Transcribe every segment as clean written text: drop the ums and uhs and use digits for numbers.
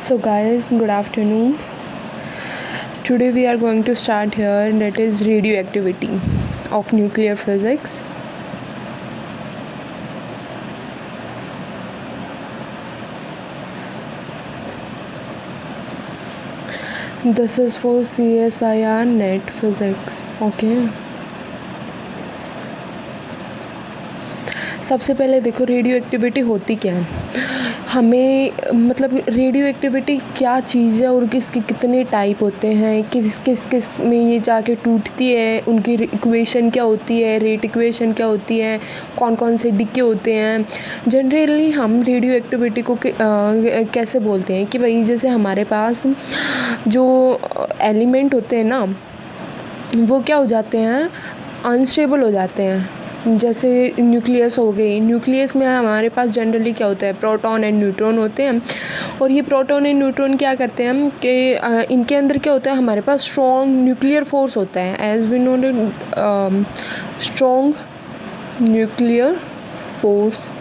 So guys, good afternoon. Today we are going to start here, that is radioactivity of nuclear physics. This is for CSIR net physics. Okay. सबसे पहले देखो radio activity होती क्या है, हमें मतलब radio activity क्या चीज़ है और किसके कितने टाइप होते हैं, किस किस किस में ये जाके टूटती है, उनकी इक्वेशन क्या होती है, रेट इक्वेशन क्या होती है, कौन कौन से डिके होते हैं। जनरली हम रेडियो एक्टिविटी को कैसे बोलते हैं कि भाई जैसे हमारे पास जो एलिमेंट होते हैं ना वो क्या हो जाते हैं, अनस्टेबल हो जाते हैं। जैसे न्यूक्लियस हो गई, न्यूक्लियस में हमारे पास जनरली क्या होता है, प्रोटॉन एंड न्यूट्रॉन होते हैं। और ये प्रोटॉन एंड न्यूट्रॉन क्या करते हैं कि इनके अंदर क्या होता है, हमारे पास स्ट्रॉन्ग न्यूक्लियर फोर्स होता है, as we know strong nuclear force.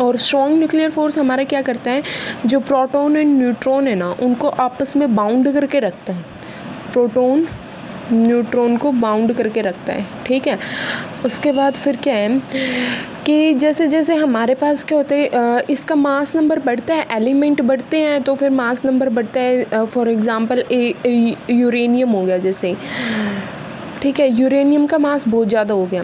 और स्ट्रॉन्ग न्यूक्लियर फोर्स हमारा क्या करता है, जो प्रोटॉन एंड न्यूट्रॉन है ना उनको आपस में बाउंड करके रखता है, प्रोटॉन न्यूट्रॉन को बाउंड करके रखता है। ठीक है, उसके बाद फिर क्या है कि जैसे जैसे हमारे पास क्या होता है, इसका मास नंबर बढ़ता है, एलिमेंट बढ़ते हैं तो फिर मास नंबर बढ़ता है। फॉर एग्जांपल यूरेनियम हो गया जैसे, ठीक है, यूरेनियम का मास बहुत ज़्यादा हो गया।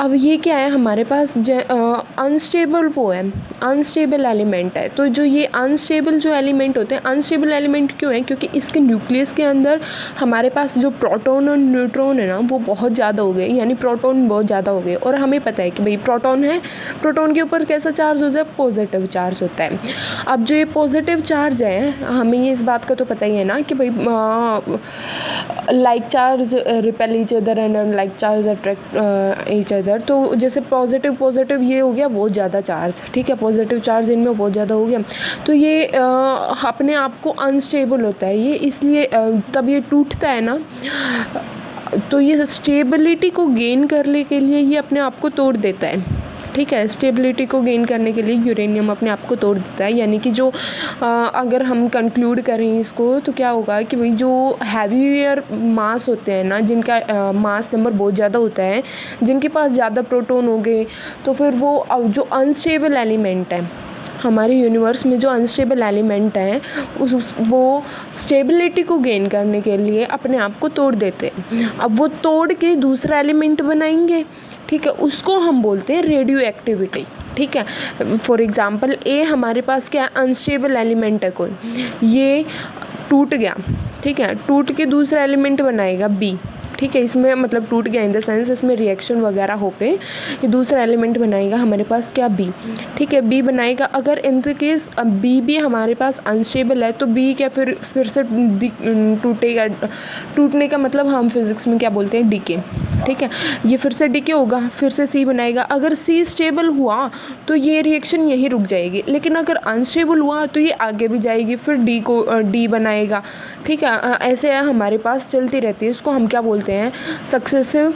अब ये क्या है, हमारे पास अनस्टेबल वो है, अनस्टेबल एलिमेंट है। तो जो ये अनस्टेबल जो एलिमेंट होते हैं, अनस्टेबल एलिमेंट क्यों है, क्योंकि इसके न्यूक्लियस के अंदर हमारे पास जो प्रोटॉन और न्यूट्रॉन है ना वो बहुत ज़्यादा हो गए, यानी प्रोटॉन बहुत ज़्यादा हो गए। और हमें पता है कि भाई प्रोटॉन है, प्रोटॉन के ऊपर कैसा चार्ज होता है, पॉजिटिव चार्ज होता है। अब जो ये पॉजिटिव चार्ज है, हमें ये इस बात का तो पता ही है ना कि भाई like charge repel each other and like charge attract each other. तो जैसे पॉजिटिव पॉजिटिव ये हो गया बहुत ज़्यादा चार्ज, ठीक है, पॉजिटिव चार्ज इनमें बहुत ज़्यादा हो गया, तो ये अपने आप को अनस्टेबल होता है ये, इसलिए तब ये टूटता है ना, तो ये स्टेबिलिटी को गेन करने के लिए ये अपने आप को तोड़ देता है। ठीक है, स्टेबिलिटी को गेन करने के लिए यूरेनियम अपने आप को तोड़ देता है। यानी कि जो अगर हम कंक्लूड करें इसको तो क्या होगा कि भाई जो हैवीयर मास होते हैं ना, जिनका मास नंबर बहुत ज़्यादा होता है, जिनके पास ज़्यादा प्रोटॉन हो गए, तो फिर वो जो अनस्टेबल एलिमेंट है हमारे यूनिवर्स में, जो अनस्टेबल एलिमेंट हैं वो स्टेबिलिटी को गेन करने के लिए अपने आप को तोड़ देते हैं। अब वो तोड़ के दूसरा एलिमेंट बनाएंगे, ठीक है, उसको हम बोलते हैं रेडियो एक्टिविटी। ठीक है, फॉर एग्जांपल ए हमारे पास क्या है, अनस्टेबल एलिमेंट है कोई, ये टूट गया, ठीक है, टूट के दूसरा एलिमेंट बनाएगा बी। ठीक है, इसमें मतलब टूट गया इन द सेंस इसमें रिएक्शन वगैरह होके ये दूसरा एलिमेंट बनाएगा हमारे पास क्या, बी। ठीक है, बी बनाएगा। अगर इन द केस बी भी हमारे पास अनस्टेबल है तो बी क्या फिर से टूटेगा। टूटने का मतलब हम फिज़िक्स में क्या बोलते हैं, डीके। ठीक है, ये फिर से डीके होगा, फिर से सी बनाएगा। अगर सी स्टेबल हुआ तो ये रिएक्शन यहीं रुक जाएगी, लेकिन अगर अनस्टेबल हुआ तो ये आगे भी जाएगी, फिर डी को डी बनाएगा। ठीक है, ऐसे हमारे पास चलती रहती है, इसको हम क्या बोलते हैं, सक्सेसिव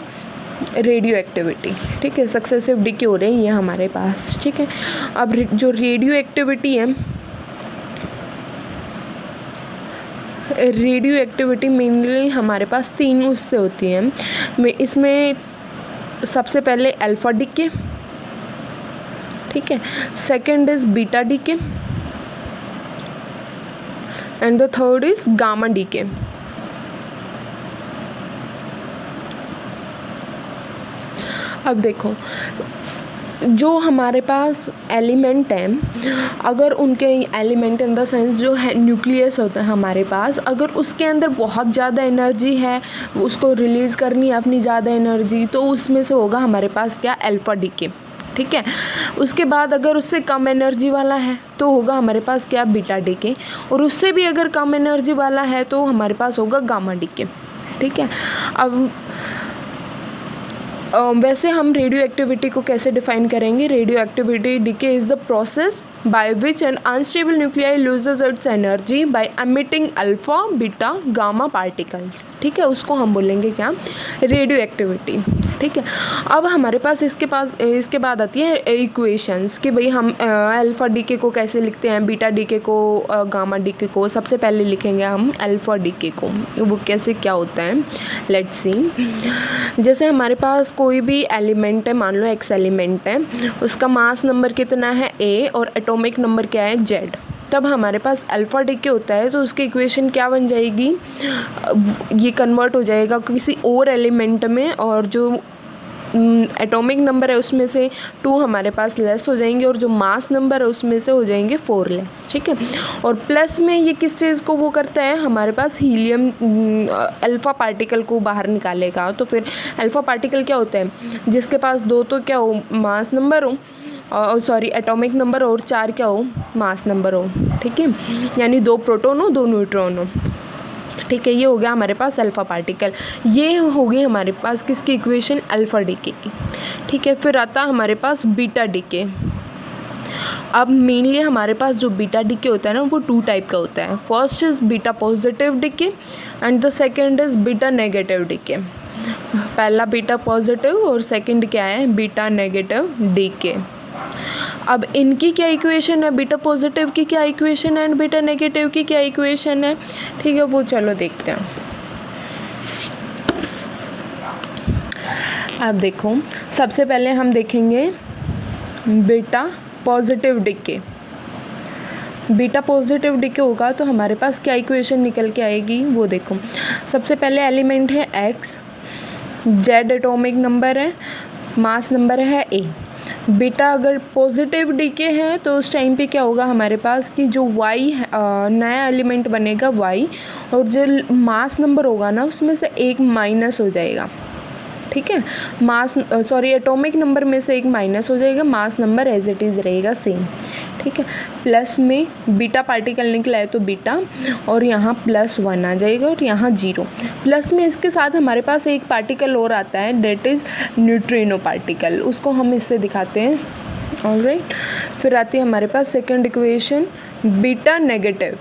रेडियो एक्टिविटी। ठीक है, सक्सेसिव डीके हो रहे हैं ये हमारे पास। ठीक है, अब जो रेडियो एक्टिविटी है, रेडियो एक्टिविटी मेनली हमारे पास 3 उससे होती है। इसमें सबसे पहले अल्फा डीके, ठीक है, second is beta decay and the third is gamma decay. अब देखो जो हमारे पास एलिमेंट हैं, अगर उनके एलिमेंट इन द सेंस जो है न्यूक्लियस होता है हमारे पास, अगर उसके अंदर बहुत ज़्यादा एनर्जी है, उसको रिलीज़ करनी है अपनी ज़्यादा एनर्जी, तो उसमें से होगा हमारे पास क्या, अल्फा डीके। ठीक है, उसके बाद अगर उससे कम एनर्जी वाला है तो होगा हमारे पास क्या, बीटा डीके, और उससे भी अगर कम एनर्जी वाला है तो हमारे पास होगा गामा डीके। ठीक है, अब वैसे हम रेडियो एक्टिविटी को कैसे डिफाइन करेंगे, radioactivity decay is the process by which an unstable nuclei loses its energy by emitting alpha beta gamma particles. ठीक है, उसको हम बोलेंगे क्या, रेडियो एक्टिविटी। ठीक है, अब हमारे पास इसके बाद आती है इक्वेशंस कि भाई हम अल्फ़ा डीके को कैसे लिखते हैं, बीटा डीके को, गामा डीके को। सबसे पहले लिखेंगे हम अल्फ़ा डीके को, वो कैसे क्या होता है, लेट्स सी। जैसे हमारे पास कोई भी एलिमेंट है, मान लो एक्स एलिमेंट है, उसका मास नंबर कितना है ए और एटॉमिक नंबर क्या है जेड, तब हमारे पास अल्फ़ा डीके होता है तो उसकी इक्वेशन क्या बन जाएगी, ये कन्वर्ट हो जाएगा किसी और एलिमेंट में, और जो एटॉमिक नंबर है उसमें से 2 हमारे पास लेस हो जाएंगे और जो मास नंबर है उसमें से हो जाएंगे 4 लेस। ठीक है, और प्लस में ये किस चीज़ को वो करता है, हमारे पास हीलियम अल्फ़ा पार्टिकल को बाहर निकालेगा। तो फिर अल्फ़ा पार्टिकल क्या होता है, जिसके पास 2 तो क्या हो, मास नंबर हो, सॉरी एटॉमिक नंबर, और 4 क्या हो, मास नंबर हो। ठीक है, यानी 2 प्रोटॉन हो 2 न्यूट्रॉन हो। ठीक है, ये हो गया हमारे पास अल्फ़ा पार्टिकल। ये हो गई हमारे पास किसकी इक्वेशन, अल्फ़ा डीके की। ठीक है, फिर आता हमारे पास बीटा डीके। अब मेनली हमारे पास जो बीटा डीके होता है ना, वो 2 टाइप का होता है। First is beta positive decay and the second is beta negative decay. पहला बीटा पॉजिटिव और सेकेंड क्या है, बीटा नेगेटिव डीके। अब इनकी क्या इक्वेशन है, बीटा पॉजिटिव की क्या इक्वेशन है एंड बीटा नेगेटिव की क्या इक्वेशन है। ठीक है, वो चलो देखते हैं। अब देखो, सबसे पहले हम देखेंगे beta positive decay. Beta positive decay होगा तो हमारे पास क्या इक्वेशन निकल के आएगी, वो देखो। सबसे पहले एलिमेंट है एक्स, जेड एटॉमिक नंबर है, मास नंबर है ए। बीटा अगर पॉजिटिव डीके है तो उस टाइम पे क्या होगा हमारे पास कि जो वाई नया एलिमेंट बनेगा वाई, और जो मास नंबर होगा ना उसमें से 1 माइनस हो जाएगा। ठीक है, एटॉमिक नंबर में से 1 माइनस हो जाएगा, mass number as it is रहेगा सेम। ठीक है, प्लस में बीटा पार्टिकल निकला है तो बीटा, और यहाँ +1 आ जाएगा और यहाँ 0। प्लस में इसके साथ हमारे पास एक पार्टिकल और आता है, डेट इज़ न्यूट्रिनो पार्टिकल, उसको हम इससे दिखाते हैं। ऑलराइट, फिर आती है हमारे पास second equation beta negative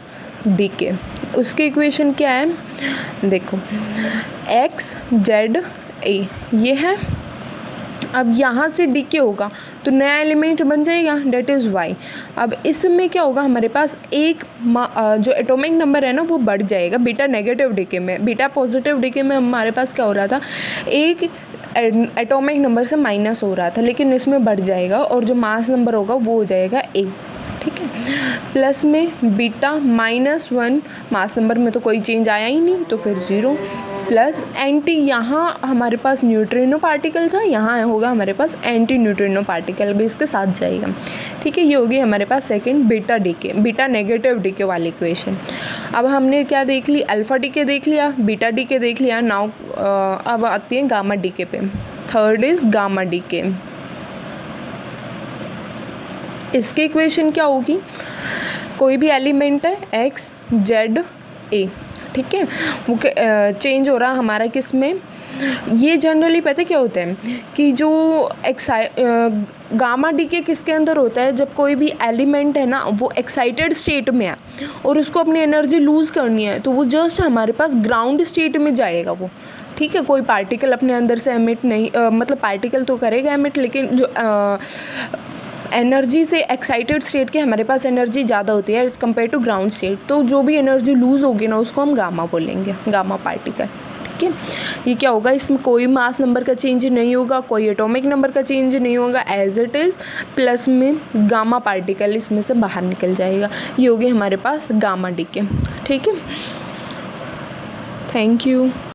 D. K equation क्या है, देखो एक्स जेड ए ये है। अब यहाँ से डीके होगा तो नया एलिमेंट बन जाएगा, डेट इज़ वाई। अब इसमें क्या होगा हमारे पास एक जो एटॉमिक नंबर है ना वो बढ़ जाएगा बीटा नेगेटिव डीके में। बीटा पॉजिटिव डीके में हमारे पास क्या हो रहा था, एक एटॉमिक नंबर से माइनस हो रहा था, लेकिन इसमें बढ़ जाएगा और जो मास नंबर होगा वो हो जाएगा ए। ठीक है, प्लस में बीटा -1, मास नंबर में तो कोई चेंज आया ही नहीं तो फिर 0, प्लस एंटी, यहाँ हमारे पास न्यूट्रिनो पार्टिकल था, यहाँ होगा हमारे पास एंटी न्यूट्रिनो पार्टिकल भी इसके साथ जाएगा। ठीक है, ये होगी हमारे पास second beta decay, beta negative decay वाली इक्वेशन। अब हमने क्या देख ली, अल्फ़ा डीके देख लिया, बीटा डीके देख लिया। नाउ अब आती है गामा डीके पे। Third is gamma decay. इसकी इक्वेशन क्या होगी, कोई भी एलिमेंट है एक्स जेड ए, ठीक है, वो चेंज हो रहा हमारा किस में, ये जनरली पता क्या होता है कि जो गामा डीके किसके अंदर होता है, जब कोई भी एलिमेंट है ना वो एक्साइटेड स्टेट में है और उसको अपनी एनर्जी लूज़ करनी है तो वो जस्ट हमारे पास ग्राउंड स्टेट में जाएगा वो। ठीक है, कोई पार्टिकल अपने अंदर से एमिट नहीं, मतलब पार्टिकल तो करेगा एमिट, लेकिन जो एनर्जी से एक्साइटेड स्टेट के हमारे पास एनर्जी ज़्यादा होती है as compare to ground state, तो जो भी एनर्जी लूज़ होगी ना उसको हम गामा बोलेंगे, गामा पार्टिकल। ठीक है, ये क्या होगा, इसमें कोई मास नंबर का चेंज नहीं होगा, कोई एटॉमिक नंबर का चेंज नहीं होगा, एज इट इज़, प्लस में गामा पार्टिकल इसमें से बाहर निकल जाएगा। ये होगी हमारे पास गामा डीके। ठीक है, थैंक यू।